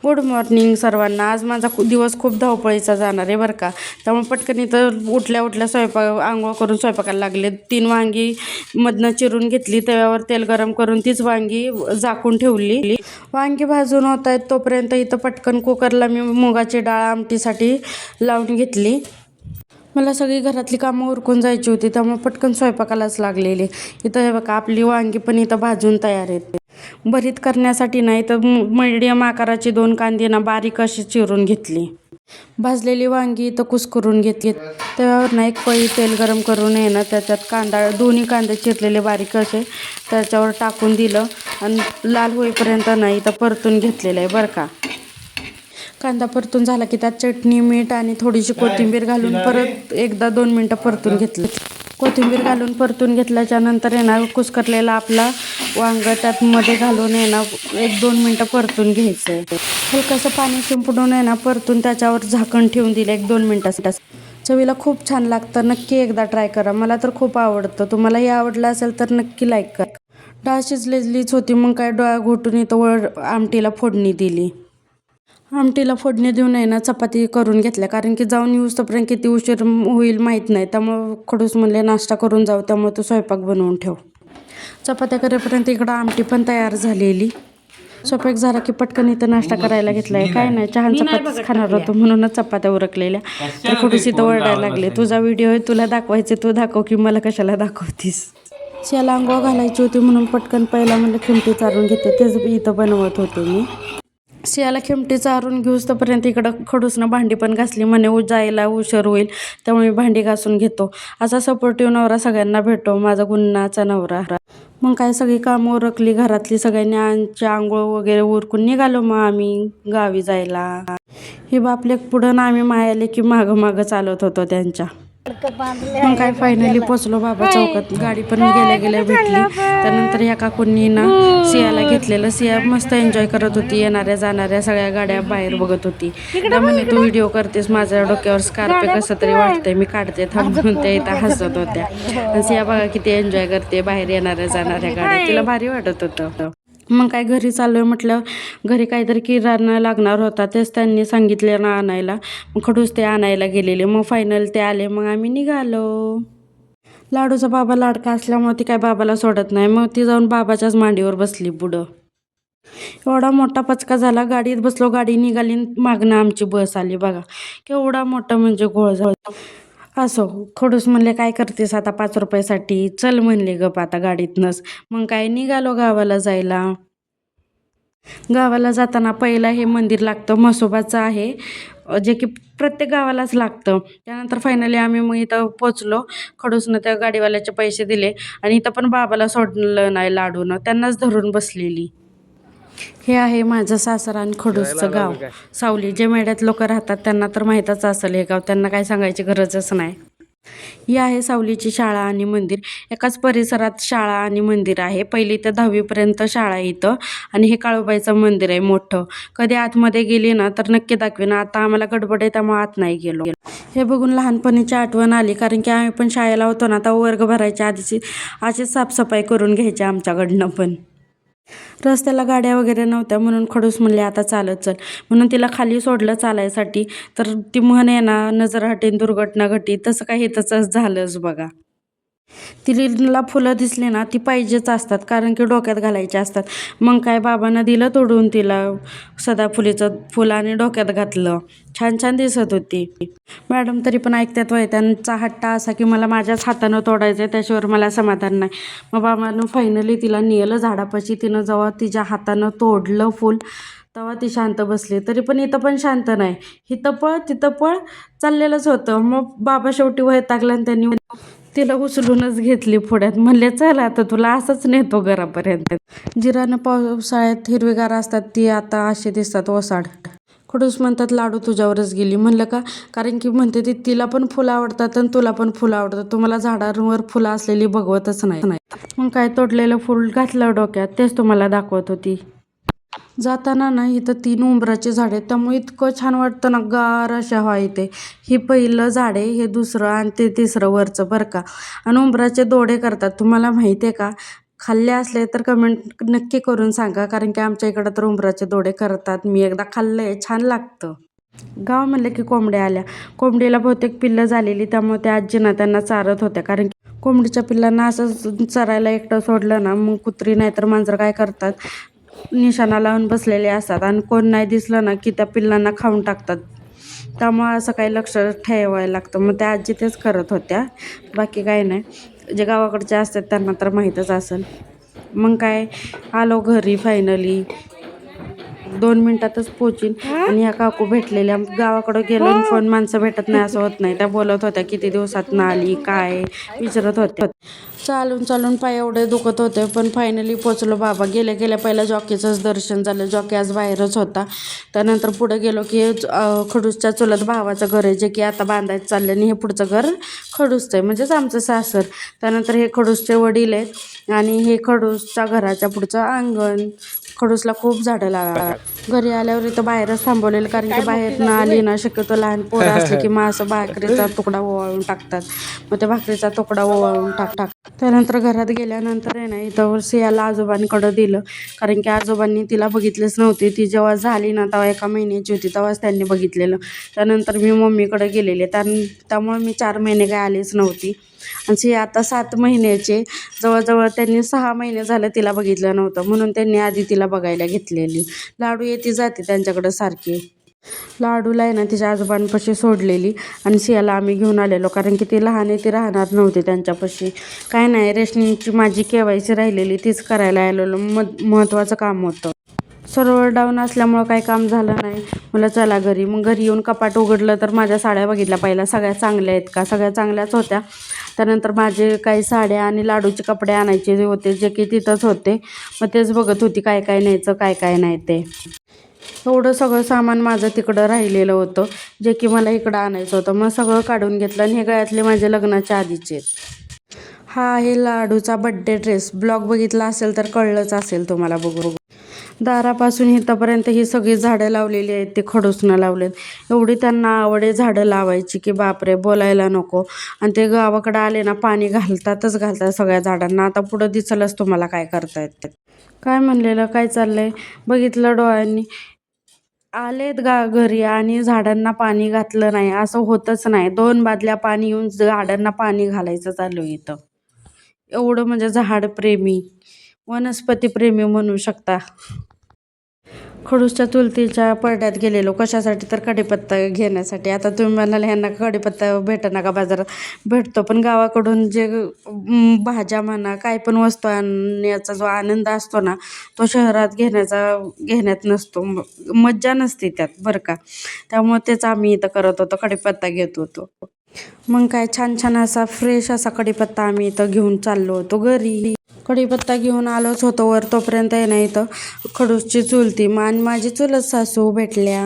Good morning सर्वांना. आज माझा दिवस खूप धावपळीचा जाणार आहे बरं का. त्यामुळे पटकन इथं उठल्या स्वयंपाक आंघोळ करून स्वयंपाकाला लागले. 3 वांगी मधनं चिरून घेतली, तव्यावर तेल गरम करून तीच वांगी झाकून ठेवली. वांगी भाजून होत आहेत तोपर्यंत इथं पटकन कुकरला मी मुगाची डाळ आमटीसाठी लावून घेतली. मला सगळी घरातली कामं उरकून जायची होती, त्यामुळे पटकन स्वयंपाकालाच लागलेली. इथं हे बघा, आपली वांगी पण इथं भाजून तयार आहेत. भरीत करण्यासाठी नाही तर मीडियम आकाराची 2 कांदे ना बारीक अशी चिरून घेतली. भाजलेली वांगी इथं कुस्करून घेतली. त्यावर ना एक पळी तेल गरम करून ना त्याच्यात दोन्ही कांदे चिरलेले बारीक असे त्याच्यावर टाकून दिलं आणि लाल होईपर्यंत ना इथं परतून घेतलेलं आहे बरं का. कांदा परतून झाला की त्यात चटणी, मीठ आणि थोडीशी कोथिंबीर घालून परत एकदा 2 मिनटं परतून घेतलं. कोथिंबीर घालून परतून घेतल्याच्या नंतर कुस्करलेला आपला वांग त्यात मध्ये घालून 1-2 मिनटं परतून घ्यायचं आहे. हलकंसं पाणी शिंपडून परतून त्याच्यावर झाकण ठेवून दिलं 1-2 मिनटासाठी. चवीला खूप छान लागतं. नक्की एकदा ट्राय करा. मला तर खूप आवडतं. तुम्हालाही आवडलं असेल तर नक्की लाईक करा. डाळ शिजलेलीच होती, मग काय डोळा घोटून इथं आमटीला फोडणी दिली. आमटीला फोडणी देऊन चपाती करून घेतल्या, कारण की जाऊन येऊस्तोपर्यंत किती उशीर होईल माहीत नाही. त्यामुळं खडूस म्हणले नाश्ता करून जाऊ, त्यामुळे तू स्वयंपाक बनवून ठेव. चपात्या करेपर्यंत इकडं आमटी पण तयार झालेली. स्वयंपाक झाला की पटकन इथं नाश्ता करायला घेतलाय. काय नाही, चहा चपातीच खाणार होतो म्हणूनच चपात्या उरकलेल्या. तर खडूस इथं ओरडायला लागले, तुझा व्हिडिओ आहे, तुला दाखवायचे, तू दाखव की मला कशाला दाखवतीस. शियाला आंघोळ घालायची होती म्हणून पटकन पहिला म्हणलं खिमटी चारून घेते. तेच इथं बनवत होते मी. सियाला खिमटी चारून घेऊस्तोपर्यंत इकडं खडूसनं भांडी पण घासली. म्हणे जायला उशीर होईल, त्यामुळे मी भांडी घासून घेतो. असा सपोर्टिव्ह नवरा सगळ्यांना भेटो, माझा गुन्हाचा नवरा. मग काय सगळी कामं उरकली घरातली. सगळ्यांनी आंघोळ वगैरे उरकून निघालो मग आम्ही गावी जायला. हे बापले पुढं ना आम्ही मायाले की मागं चालत होतो त्यांच्या. मग काय फायनली पोचलो बाबा चौकात. गाडी पण गेल्या भेटली. त्यानंतर ह्या काकूंनी सियाला घेतलेलं. सिया मस्त एन्जॉय करत होती. येणाऱ्या जाणाऱ्या सगळ्या गाड्या बाहेर बघत होती. त्या म्हणे तू व्हिडिओ करतेस, माझ्या डोक्यावर स्कार्फ कसं तरी वाटतंय, मी काढते थांबून. त्या इथं हसत होत्या. आणि सिया बघा किती एन्जॉय करते बाहेर येणाऱ्या जाणाऱ्या गाड्या. तिला भारी वाटत होतं. मग काय घरी चाललोय म्हटलं, घरी काहीतरी किराणा लागणार होता, तेच त्यांनी सांगितले ना आणायला. मग खडूस ते आणायला गेलेले. मग फायनल ते आले, मग आम्ही निघालो. लाडूचा बाबा लाडका असल्यामुळे ती काय बाबाला सोडत नाही. मग ती जाऊन बाबाच्याच मांडीवर बसली पुढं. एवढा मोठा पचका झाला. गाडीत बसलो, गाडी निघाली, मागणं आमची बस आली बघा. केवढा मोठा म्हणजे घोळ झाला. असो, खडूस म्हणले काय करतेस आता 5 रुपयासाठी, चल म्हणले गप आता गाडीतनंच. मग काय निघालो गावाला जायला. गावाला जाताना पहिला हे मंदिर लागतं, म्हसोबाचं आहे, जे की प्रत्येक गावालाच लागतं. त्यानंतर फायनली आम्ही मग इथं पोचलो. खडूसनं त्या गाडीवाल्याचे पैसे दिले आणि इथं पण बाबाला सोडलं नाही लाडूनं, त्यांनाच धरून बसलेली. हे आहे माझं सासर आणि खडूसचं गाव सावली. जे मेढ्यात लोक राहतात त्यांना तर माहीतच असेल हे गाव, त्यांना काय सांगायची गरजच नाही. ही आहे सावलीची शाळा आणि मंदिर. एकाच परिसरात शाळा आणि मंदिर आहे. 1ली ते 10वी पर्यंत शाळा आहे इथं. आणि हे काळूबाईचं मंदिर आहे मोठं. कधी आतमध्ये गेली ना तर नक्की दाखवेन. आता आम्हाला गडबड आहे त्यामुळे आत नाही गेलो. हे बघून लहानपणीची आठवण आली, कारण की आम्ही पण शाळेला होतो ना, तर वर्ग भरायच्या आधीची अशीच साफसफाई करून घ्यायची आमच्याकडनं पण. रस्त्याला गाड्या वगैरे नव्हत्या म्हणून खडूस म्हणले आता चालत चल, म्हणून तिला खाली सोडलं चालायसाठी. तर ती म्हणे ना नजर हटेन दुर्घटना घटी, तसं काही तसंच झालंच बघा. तिला फुलं दिसली ना ती पाहिजेच असतात, कारण की डोक्यात घालायचे असतात. मग काय बाबांना दिलं तोडून तिला सदाफुलीचं फुल आणि डोक्यात घातलं. छान छान दिसत होती. मॅडम तरी पण ऐकतात वय. त्यांचा हट्टा असा की मला माझ्याच हातानं तोडायचं आहे, त्याच्यावर मला समाधान नाही. मग बाबांनं फायनली तिला नेलं झाडापाशी. तिनं जेव्हा तिच्या हातानं तोडलं फुल तेव्हा ती शांत बसली. तरी पण इथं पण शांत नाही. हिथं पळ तिथं पळ चाललेलंच होतं. मग बाबा शेवटी वैतागला आणि त्यांनी तिला उचलूनच घेतली पुढ्यात. म्हणले चल आता तुला असंच नेतो घरापर्यंत. जिरानं पावसाळ्यात हिरवीगार असतात, ती आता असे दिसतात ओसाड. खडूस म्हणतात लाडू तुझ्यावरच गेली. म्हणलं का, कारण की म्हणते ती तिला पण फुलं आवडतात आणि तुला पण फुलं आवडतात, तुम्हाला झाडांवर फुलं असलेली बघवतच नाही. मग काय तोडलेलं फुल घातलं डोक्यात, तेच तुम्हाला दाखवत होती. जाताना ना इथं 3 उंबराचे झाड आहेत, त्यामुळे इतकं छान वाटतं ना, गार अशा हवा येते. हे पहिलं झाड आहे, हे दुसरं आणि ते तिसरं वरचं बरं का. आणि उंबराचे दोडे करतात, तुम्हाला माहिती आहे का. खाल्ले असले तर कमेंट नक्की करून सांगा, कारण की आमच्या इकडं तर उंबराचे दोडे करतात. मी एकदा खाल्लं आहे, छान लागतं. गाव म्हणलं की कोंबड्या आल्या. कोंबडीला बहुतेक पिल्लं झालेली, त्यामुळे त्या आजीनं त्यांना चारत होत्या. कारण की कोंबडीच्या पिल्लांना असं चरायला एकटं सोडलं ना, मग कुत्री नाही तर मांजर काय करतात, निशाणा लावून बसलेले असतात आणि कोण नाही दिसलं ना की त्या पिल्लांना खाऊन टाकतात. त्यामुळं असं काही लक्ष ठेवायला लागतं. मग त्या आजी तेच करत होत्या, बाकी काही नाही. जे गावाकडचे असतात त्यांना तर माहीतच असेल. मग काय, आलो घरी फायनली. 2 मिनिटातच पोचीन. आणि ह्या काकू भेटलेल्या. गावाकडं गेलो आणि फोन माणसं भेटत नाही असं होत नाही. त्या बोलत होत्या किती दिवसातनं आली, काय विचारत होत्या. चालून चालून पाय एवढे दुखत होते, पण फायनली पोचलो बाबा. गेल्या गेल्या पहिलं जॉकीचंच दर्शन झालं. जॉकी आज बाहेरच होता. त्यानंतर पुढे गेलो की खडूसच्या चुलत भावाचं घर आहे, जे की आता बांधायचं चाललं. आणि हे पुढचं घर खडूसचं आहे, म्हणजेच आमचं सासर. त्यानंतर हे खडूसचे वडील आहेत आणि हे खडूसच्या घराच्या पुढचं अंगण. खडूसला खूप झाडं लागतात. घरी आल्यावर इथं बाहेरच थांबवलेलं, कारण की बाहेर न आली ना, शक्यतो लहान पोरं असले की मग असं भाकरीचा तुकडा ओवाळून टाकतात. मग त्या भाकरीचा तुकडा ओवाळून टाक. त्यानंतर घरात गेल्यानंतर आहे ना, इथं सियाला आजोबांकडं दिलं, कारण की आजोबांनी तिला बघितलेच नव्हते. ती जेव्हा झाली ना, तेव्हा 1 महिन्याची होती, तेव्हाच त्यांनी बघितलेलं. त्यानंतर मी मम्मीकडे गेलेले, त्यामुळे मी 4 महिने काय आलीच नव्हती. आणि सिया आता 7 महिन्याचे. जवळजवळ त्यांनी 6 महिने झालं तिला बघितलं नव्हतं, म्हणून त्यांनी आधी तिला बघायला घेतलेली. लाडू येते जाते त्यांच्याकडं सारखी. लाडूला आहे ना तिच्या आजोबांपाशी सोडलेली आणि सियाला आम्ही घेऊन आलेलो, कारण की ती लहान आहे, ती राहणार नव्हती त्यांच्यापाशी. काय नाही, रेशनिंगची माझी KYC राहिलेली, तीच करायला आलेलो. महत्त्वाचं काम होतं. सर्व्हर डाऊन असल्यामुळं काही काम झालं नाही. मला चला घरी. मग घरी येऊन कपाट उघडलं तर माझ्या साड्या बघितल्या पहिल्या, सगळ्या चांगल्या आहेत का. सगळ्या चांगल्याच होत्या. त्यानंतर माझे काही साड्या आणि लाडूचे कपडे आणायचे जे होते, जे की तिथंच होते. मग तेच बघत होती काय काय न्यायचं, काय काय नाही ते. एवढं सगळं सामान माझं तिकडं राहिलेलं होतं, जे की मला इकडं आणायचं होतं. मग सगळं काढून घेतलं आणि हे गळ्यातले माझे लग्नाच्या आधीचे. हा आहे लाडूचा बड्डे ड्रेस. ब्लॉग बघितला असेल तर कळलंच असेल तुम्हाला. बघू. दारापासून इथंपर्यंत ही सगळी झाडं लावलेली आहेत, ते खडूसनं लावलेत. एवढी त्यांना आवडे झाडं लावायची की बापरे, बोलायला नको. आणि ते गावाकडं आले ना, पाणी घालतातच घालतात सगळ्या झाडांना. आता पुढं दिसलंच तुम्हाला काय करतायत. काय म्हणलेलं, काय चाललंय बघितलं डोळ्यांनी. आलेत घरी आणि झाडांना पाणी घातलं नाही, असं होतच नाही. 2 बादल्या पाणी येऊन झाडांना पाणी घालायचं चालू इथं. एवढं म्हणजे झाडप्रेमी, वनस्पतीप्रेमी म्हणू शकता. खडूसच्या चुलतीच्या परड्यात गेलेलो, कशासाठी तर कढीपत्ता घेण्यासाठी. आता तुम्ही म्हणाल ह्यांना कढीपत्ता भेटेना का बाजारात. भेटतो, पण गावाकडून जे भाज्या म्हणा, काय पण वस्तू आणण्याचा जो आनंद असतो ना, तो शहरात घेण्यात नसतो. मज्जा नसते त्यात बरं का. त्यामुळे तेच आम्ही इथं करत होतो, कढीपत्ता घेत होतो. मग काय, छान छान असा फ्रेश असा कढीपत्ता आम्ही इथं घेऊन चाललो होतो घरी. कढीपत्ता घेऊन आलोच होतो वर, तोपर्यंत आहे ना इथं खडूसची चुलती आणि माझी चुलत सासू भेटल्या.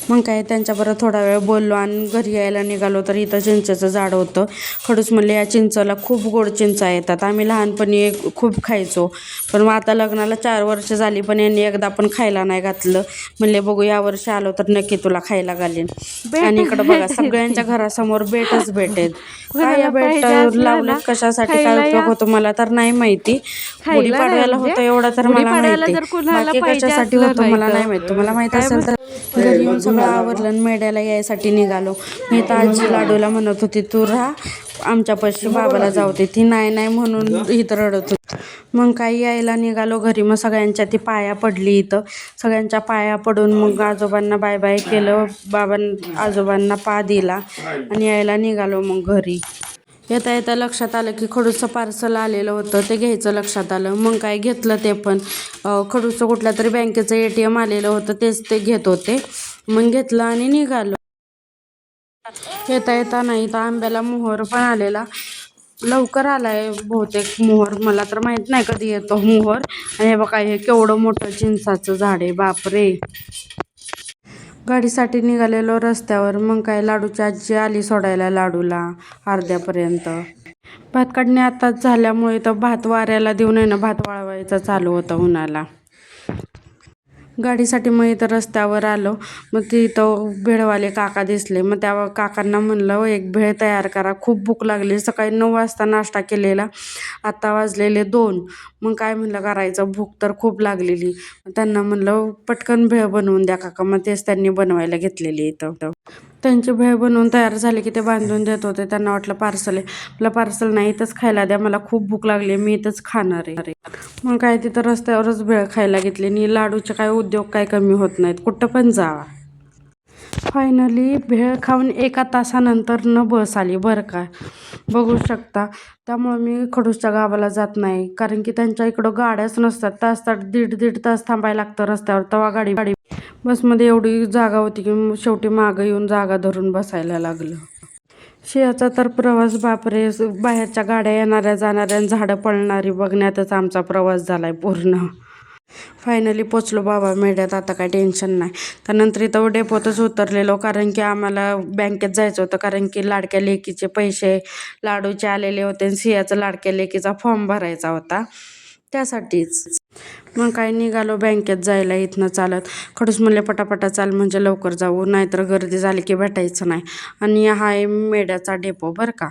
मग काय, त्यांच्याबरोबर थोडा वेळ बोललो आणि घरी यायला निघालो तर इथं चिंचेचं झाड होतं. खडूस म्हणले या चिंचला खूप गोड चिंचा येतात, आम्ही लहानपणी खूप खायचो. पण मग आता लग्नाला 4 वर्ष झाली, पण यांनी एकदा पण खायला नाही घातलं. म्हणले बघू या वर्षी आलो तर नक्की तुला खायला घालीन. आणि इकडं बघा, सगळ्यांच्या घरासमोर बेटच बेट. काय या बेट लावलेत कशासाठी, काय उपयोग होतो मला तर नाही माहिती. गुढीपाडव्याला होतं एवढं तर मला माहिती, बाकी कशासाठी होतो मला नाही माहिती. तुम्हाला माहित असेल तर. घरी येऊन सगळं आवरलं आणि मेढ्याला यायसाठी निघालो. मी तर आजी लाडूला म्हणत होती तू राहा आमच्यापाशी, बाबाला जाऊ दे. ती नाही नाही म्हणून इथं रडत होती. मग काही यायला निघालो घरी. मग सगळ्यांच्या ती पाया पडली इथं. सगळ्यांच्या पाया पडून मग आजोबांना बाय बाय केलं. आजोबांना पा दिला आणि यायला निघालो मग घरी. येता येता लक्षात आलं की खडूसचं पार्सल आलेलं होतं, ते घ्यायचं लक्षात आलं. मग काय घेतलं ते पण. खडूसचं कुठल्या तरी बँकेचं ATM आलेलं होतं, ते घेत होते. मग घेतलं आणि निघालो. येता येता नाही तर आंब्याला मोहर पण आलेला. लवकर आलाय बहुतेक मोहर, मला तर माहित नाही कधी येतो मोहर. आणि हे बघा, हे केवढं मोठं चिंचाचं झाड आहे बापरे. गाडीसाठी निघालेलो रस्त्यावर. मग काय, लाडूची आजी आली सोडायला लाडूला अर्ध्यापर्यंत. भात काढणे आताच झाल्यामुळे तर भात वाऱ्याला देऊन आहे ना, भात वाळवायचा चालू होता उन्हाला. गाडीसाठी मग इथं रस्त्यावर आलो. मग तिथं भेळवाले काका दिसले. मग त्या काकांना म्हणलं एक भेळ तयार करा, खूप भूक लागली. सकाळी 9 वाजता नाश्ता केलेला, आता वाजलेले 2. मग काय म्हणलं करायचं, भूक तर खूप लागलेली. त्यांना म्हणलं पटकन भेळ बनवून द्या काका. मग तेच त्यांनी बनवायला घेतलेली इथं. त्यांची भेळ बनवून तयार झाली की ते बांधून देत होते. त्यांना वाटलं पार्सल आहे. मला पार्सल नाही, इथंच खायला द्या, मला खूप भूक लागली, मी इथंच खाणार आहे. मग काय तिथं रस्त्यावरच भेळ खायला घेतली. आणि लाडूचे काय उद्योग काय कमी होत नाहीत, कुठं पण जावा. फायनली भेळ खाऊन 1 तासानंतर बस आली बरं का, बघू शकता. त्यामुळे मी खडूसच्या गावाला जात नाही, कारण की त्यांच्या इकडं गाड्याच नसतात. तास दीड तास थांबायला लागतं रस्त्यावर. तेव्हा गाडी बसमध्ये एवढी जागा होती की शेवटी मागं येऊन जागा धरून बसायला लागलं. सिंहाचा तर प्रवास बापरे, बाहेरच्या गाड्या येणाऱ्या जाणाऱ्या, झाडं पळणारी बघण्यातच आमचा प्रवास झालाय पूर्ण. फायनली पोचलो बाबा मेढ्यात, आता काय टेन्शन नाही. त्यानंतर इथं डेपोतच उतरलेलो, कारण की आम्हाला बँकेत जायचं होतं, कारण की लाडक्या लेकीचे पैसे लाडूचे आलेले होते आणि सिंहाचा लाडक्या लेकीचा फॉर्म भरायचा होता, त्यासाठीच. मग काय निघालो बँकेत जायला इथनं चालत. खडूस म्हणले पटापटा चाल म्हणजे लवकर जाऊ, नाहीतर गर्दी झाली की भेटायचं नाही. आणि हा आहे मेढ्याचा डेपो बरं का.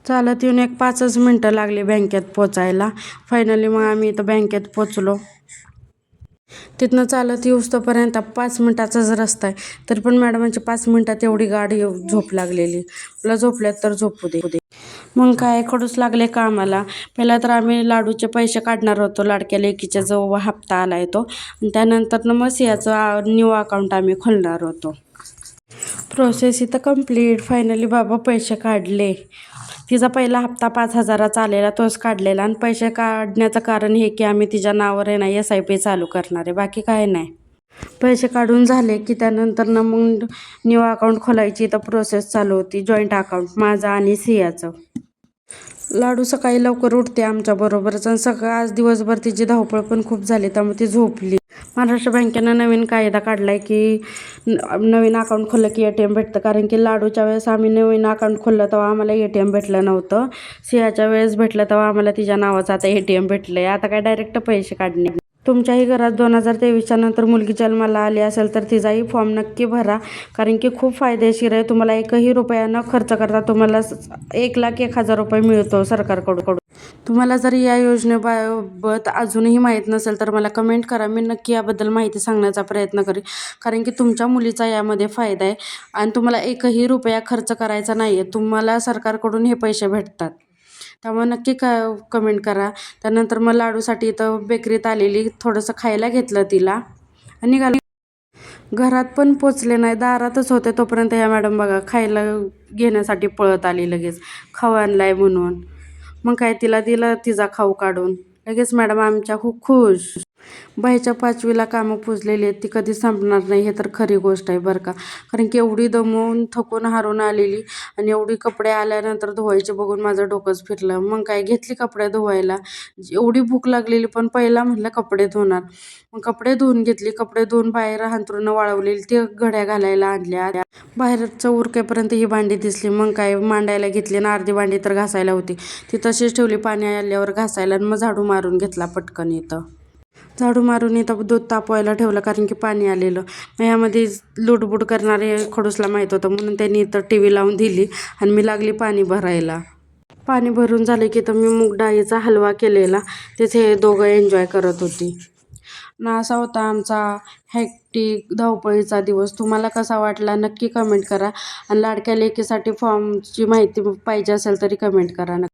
चालत येऊन 5 मिनटं लागली बँकेत पोचायला. फायनली मग आम्ही इथं बँकेत पोचलो. तिथनं चालत येऊस तोपर्यंत 5 मिनटाचाच रस्ता आहे, तरी पण मॅडमांची 5 मिनटात एवढी गाडी झोप लागलेली. मला झोपल्यात तर झोपू दे. मग काय खडूस लागले कामाला. पहिला तर आम्ही लाडूचे पैसे काढणार होतो, लाडक्या लेकीचा जो हप्ता आलाय तो, आणि त्यानंतर मग सिंहाचं न्यू अकाउंट आम्ही खोलणार होतो. प्रोसेस इथं कंप्लीट. फायनली बाबा पैसे काढले. तिचा पहिला हप्ता 5,000चा आलेला, तोच काढलेला. आणि पैसे काढण्याचं कारण हे की आम्ही तिच्या नावावर आहे ना SIP चालू करणार आहे, बाकी काय नाही. पैसे काढून झाले की त्यानंतर मग न्यू अकाउंट खोलायची तर प्रोसेस चालू होती, जॉईंट अकाउंट माझं आणि सिंहाचं. लाडू सकाळी लवकर उठते आमच्याबरोबरच, आणि आज दिवसभर तिची धावपळ पण खूप झाली, त्यामुळे ती झोपली. महाराष्ट्र बँकेनं नवीन कायदा काढलाय की नवीन अकाउंट खोललं की ATM भेटतं, कारण की लाडूच्या वेळेस आम्ही नवीन अकाउंट खोललं तेव्हा आम्हाला ATM भेटलं नव्हतं. सिंहाच्या वेळेस भेटलं तेव्हा आम्हाला तिच्या नावाचं आता ATM भेटलंय. आता काय डायरेक्ट पैसे काढणे. तुमच्याही घरात 2023च्या नंतर मुलगी जन्माला आली असेल तर तिचाही फॉर्म नक्की भरा, कारण की खूप फायदेशीर आहे. तुम्हाला 1ही रुपया न खर्च करता तुम्हाला 1,01,000 रुपये मिळतो सरकारकडून. तुम्हाला जर या योजनेबाबत अजूनही माहीत नसेल तर मला कमेंट करा, मी नक्की याबद्दल माहिती सांगण्याचा प्रयत्न करेन, कारण की तुमच्या मुलीचा यामध्ये फायदा आहे आणि तुम्हाला 1ही रुपया खर्च करायचा नाही आहे. तुम्हाला सरकारकडून हे पैसे भेटतात, त्यामुळे नक्की कमेंट करा. त्यानंतर मग लाडूसाठी इथं बेकरीत आलेली, थोडंसं खायला घेतलं तिला आणि निघाली. घरात पण पोचले नाही, दारातच होते तोपर्यंत ह्या मॅडम बघा खायला घेण्यासाठी पळत आली लगेच, खाऊ आणलाय म्हणून. मग काय तिला दिलं तिचा खाऊ काढून. लगेच मॅडम आमच्या खूप खुश. बाईच्या 5वीला कामं पुजलेली आहेत, ती कधी संपणार नाही, हे तर खरी गोष्ट आहे बरं का. कारण की एवढी दमून थकून हारून आलेली आणि एवढी कपडे आल्यानंतर धुवायचे बघून माझं डोकंच फिरलं. मग काय घेतली कपडे धुवायला. एवढी भूक लागलेली पण पहिला म्हटलं कपडे धुणार. मग कपडे धुवून घेतली. कपडे धुवून बाहेर अंथरुणं वाळवलेली ती घड्या घालायला आणल्या. बाहेरचं उरकेपर्यंत ही भांडी दिसली. मग काय मांडायला घेतली आणि अर्धी भांडी तर घासायला होती, ती तशीच ठेवली पाणी आल्यावर घासायला. आणि मग झाडू मारून घेतला पटकन. झाडू मारून इथं दूध तापवायला ठेवलं, कारण की पाणी आलेलं. मग यामध्ये लुडबुड करणारे खडूसला माहीत होतं, म्हणून त्यांनी इथं TV लावून दिली आणि मी लागली पाणी भरायला. पाणी भरून झाले की तर मी मूग डाळीचा हलवा केलेला, तिथे दोघं एन्जॉय करत होती. ना असा होता आमचा हेक्टिक धावपळीचा दिवस. तुम्हाला कसा वाटला नक्की कमेंट करा, आणि लाडक्या लेकीसाठी फॉर्मची माहिती पाहिजे असेल तरी कमेंट करा.